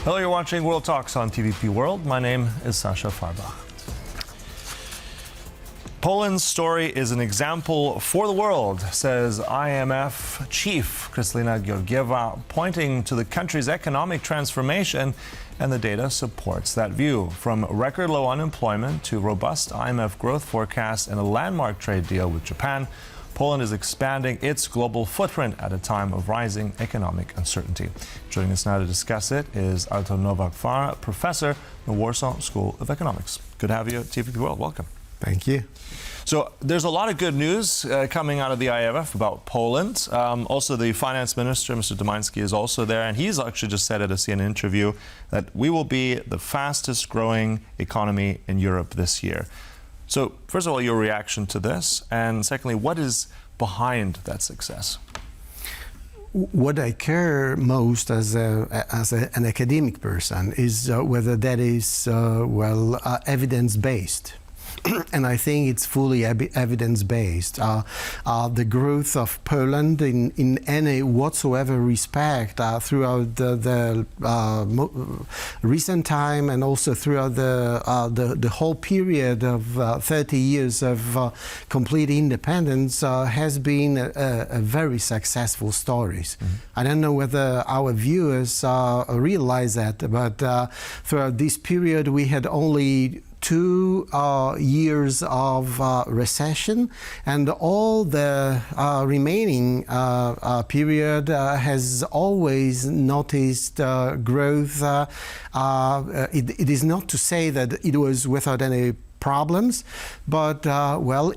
Hello, you're watching World Talks on TVP World. My name is Sascha Fahrbach. Poland's story is an example for the world, says IMF chief Kristalina Georgieva, pointing to the country's economic transformation, and the data supports that view. From record low unemployment to robust IMF growth forecasts and a landmark trade deal with Japan, Poland is expanding its global footprint at a time of rising economic uncertainty. Joining us now to discuss it is Artur Nowak-Far, professor in the Warsaw School of Economics. Good to have you at TVP World. Welcome. Thank you. So there's a lot of good news coming out of the IMF about Poland. Also, the finance minister, Mr. Domański, is also there, and he's actually just said at a CNN interview that we will be the fastest growing economy in Europe this year. So, first of all, your reaction to this, and secondly, what is behind that success? What I care most as an academic person is whether that is evidence-based. And I think it's fully evidence-based. The growth of Poland in any whatsoever respect throughout the recent time and also throughout the whole period of 30 years of complete independence has been a very successful story. Mm-hmm. I don't know whether our viewers realize that, but throughout this period we had only 2 years of recession, and all the remaining period has always noticed growth. It is not to say that it was without any problems, but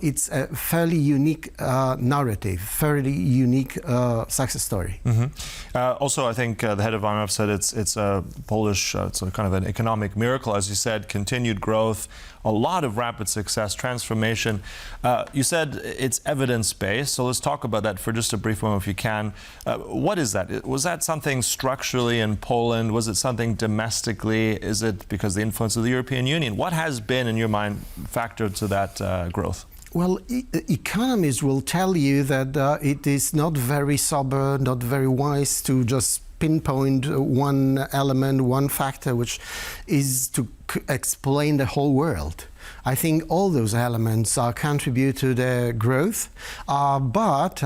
it's a fairly unique narrative, fairly unique success story. Mm-hmm. Also, I think the head of IMF said it's a Polish, it's a kind of an economic miracle, as you said, continued growth, a lot of rapid success, transformation. You said it's evidence-based, so let's talk about that for just a brief moment if you can. What is that? Was that something structurally in Poland? Was it something domestically? Is it because of the influence of the European Union? What has been, in your mind, factored to that growth? Well, economists will tell you that it is not very sober, not very wise to just pinpoint one element, one factor, which is to explain the whole world. I think all those elements contribute to the growth, but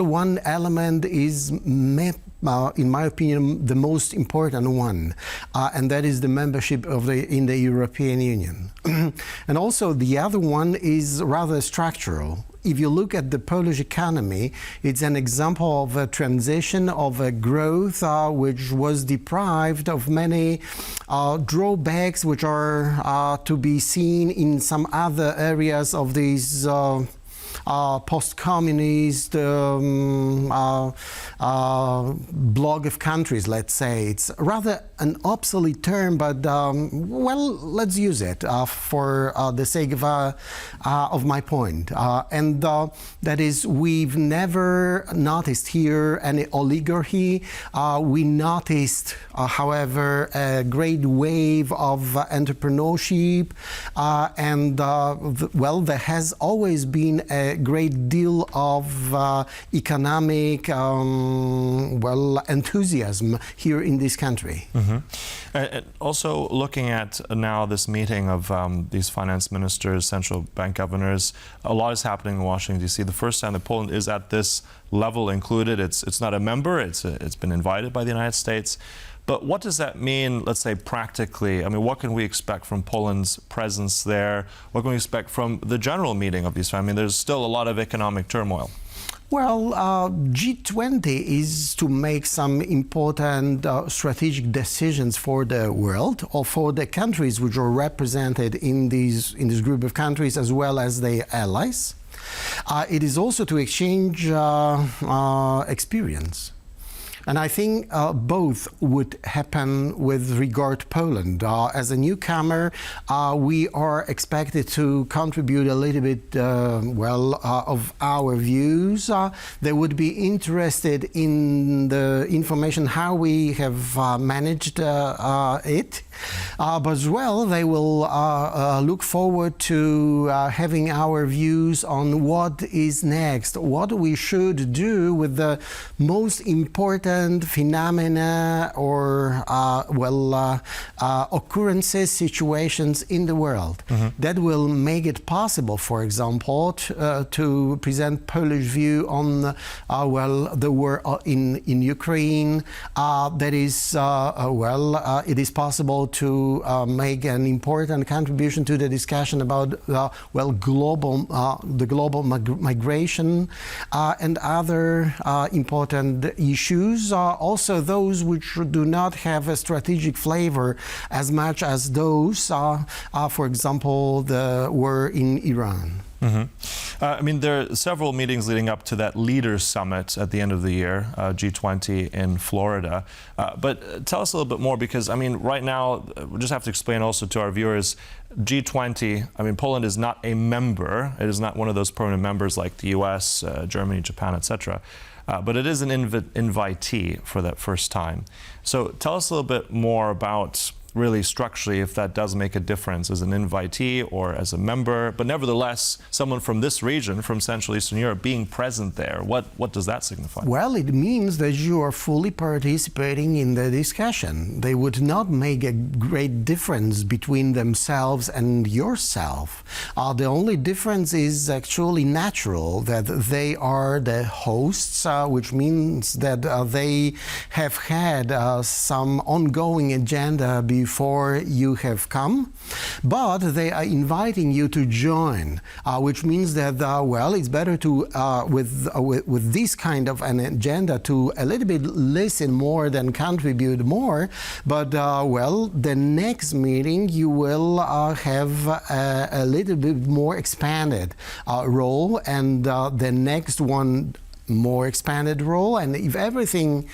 one element is in my opinion, the most important one, and that is the membership in the European Union. And also the other one is rather structural. If you look at the Polish economy, it's an example of a transition of a growth which was deprived of many drawbacks which are to be seen in some other areas of these post-communist bloc of countries, let's say. It's rather an obsolete term, but let's use it for the sake of my point. And that is, we've never noticed here any oligarchy. We noticed, however, a great wave of entrepreneurship, and there has always been a great deal of economic enthusiasm here in this country. Mm-hmm. Also, looking at now this meeting of these finance ministers, central bank governors, a lot is happening in Washington, D.C. The first time that Poland is at this level included. It's not a member, it's been invited by the United States. But what does that mean, let's say, practically? I mean, what can we expect from Poland's presence there? What can we expect from the general meeting of these? I mean, there's still a lot of economic turmoil. Well, G20 is to make some important strategic decisions for the world, or for the countries which are represented in this group of countries, as well as their allies. It is also to exchange experience. And I think both would happen with regard to Poland. As a newcomer, we are expected to contribute a little bit, of our views. They would be interested in the information how we have managed it. But as well, they will look forward to having our views on what is next, what we should do with the most important different phenomena or occurrences, situations in the world that will make it possible, for example, to present Polish view on the war in Ukraine. That is it is possible to make an important contribution to the discussion about the global migration and other important issues, also those which do not have a strategic flavor as much as those, for example, the war in Iran. I mean, there are several meetings leading up to that Leaders Summit at the end of the year, G20 in Florida. But tell us a little bit more, because, I mean, right now, we just have to explain also to our viewers, G20, I mean, Poland is not a member. It is not one of those permanent members like the US, Germany, Japan, etc. But it is an invitee for that first time. So tell us a little bit more about really structurally if that does make a difference as an invitee or as a member, but nevertheless someone from this region, from Central Eastern Europe, being present there. What does that signify? Well, it means that you are fully participating in the discussion. They would not make a great difference between themselves and yourself. The only difference is actually natural, that they are the hosts, which means that they have had some ongoing agenda before you have come, but they are inviting you to join, which means that it's better to with this kind of an agenda to a little bit listen more than contribute more. But the next meeting you will have a little bit more expanded role, and the next one more expanded role. And if everything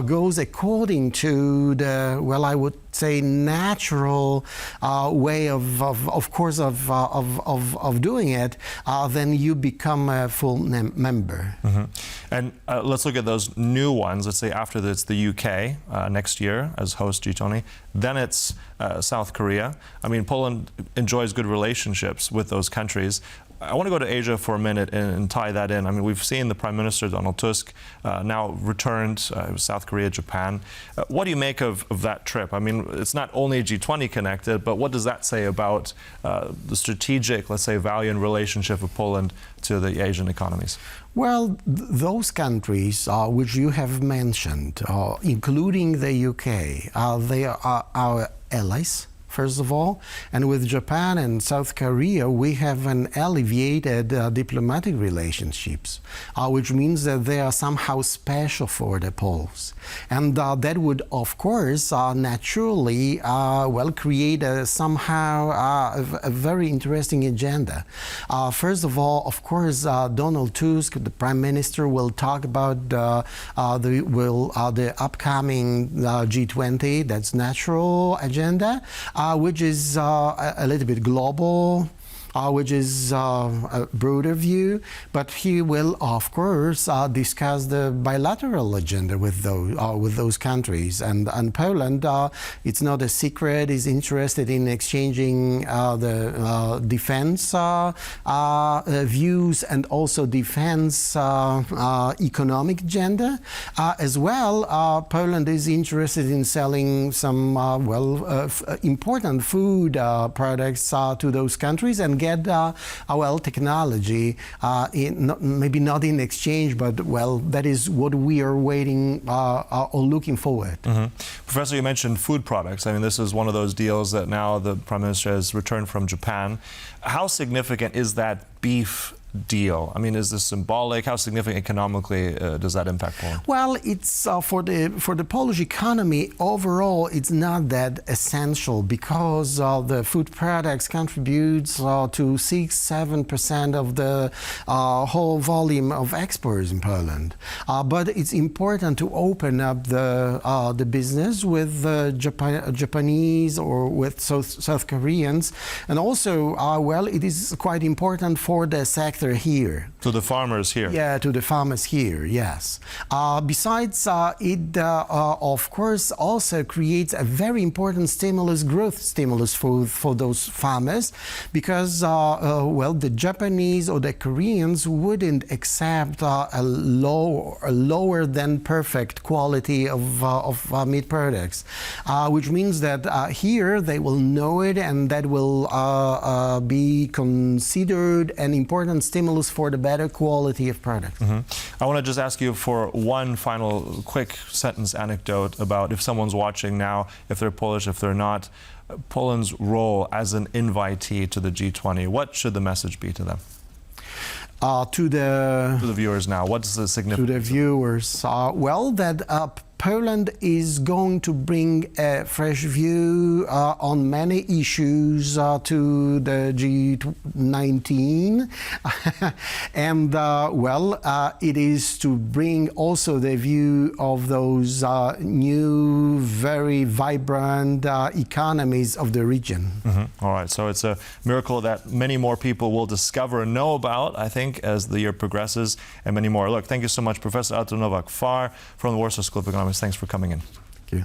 goes according to the, I would say, natural way of course of doing it, then you become a full member. And let's look at those new ones. Let's say after it's the UK next year as host G20, then it's South Korea. I mean, Poland enjoys good relationships with those countries. I want to go to Asia for a minute and tie that in. I mean, we've seen the Prime Minister, Donald Tusk, now returned, South Korea, Japan. What do you make of that trip? I mean, it's not only G20 connected, but what does that say about the strategic, let's say, value and relationship of Poland to the Asian economies? Well, those countries which you have mentioned, including the UK, they are our allies, first of all, and with Japan and South Korea we have an alleviated diplomatic relationships, which means that they are somehow special for the Poles, and that would of course naturally create somehow a very interesting agenda. First of all, of course, Donald Tusk, the Prime Minister, will talk about the upcoming G20. That's natural agenda, which is a little bit global, which is a broader view, but he will, of course, discuss the bilateral agenda with those countries. And Poland, it's not a secret, is interested in exchanging the defense views and also defense economic agenda. As well, Poland is interested in selling some important food products to those countries and get technology, maybe not in exchange, but that is what we are waiting or looking forward. Professor, you mentioned food products. I mean, this is one of those deals that now the Prime Minister has returned from Japan. How significant is that beef deal? I mean, is this symbolic? How significant economically does that impact Poland? Well, it's for the Polish economy overall, it's not that essential, because the food products contributes to 6-7% of the whole volume of exports in Poland. But it's important to open up the business with Japanese or with South Koreans, and also it is quite important for the sector sector here. To the farmers here. Yeah, to the farmers here, yes. Besides, it of course also creates a very important stimulus, growth stimulus for those farmers, because well, the Japanese or the Koreans wouldn't accept a lower than perfect quality of meat products, which means that here they will know it, and that will be considered an important stimulus for the better quality of products. I want to just ask you for one final quick sentence anecdote about if someone's watching now, if they're Polish, if they're not, Poland's role as an invitee to the G20. What should the message be to them? To the viewers now, what's the significance? To the viewers, well, that Poland is going to bring a fresh view on many issues to the G19, and well, it is to bring also the view of those new, very vibrant economies of the region. All right, so it's a miracle that many more people will discover and know about, I think, as the year progresses, and many more. Look, thank you so much, Professor Artur Nowak-Far from the Warsaw School of Economics. Thanks for coming in. Thank you.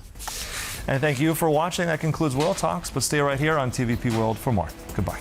And thank you for watching. That concludes World Talks, but stay right here on TVP World for more. Goodbye.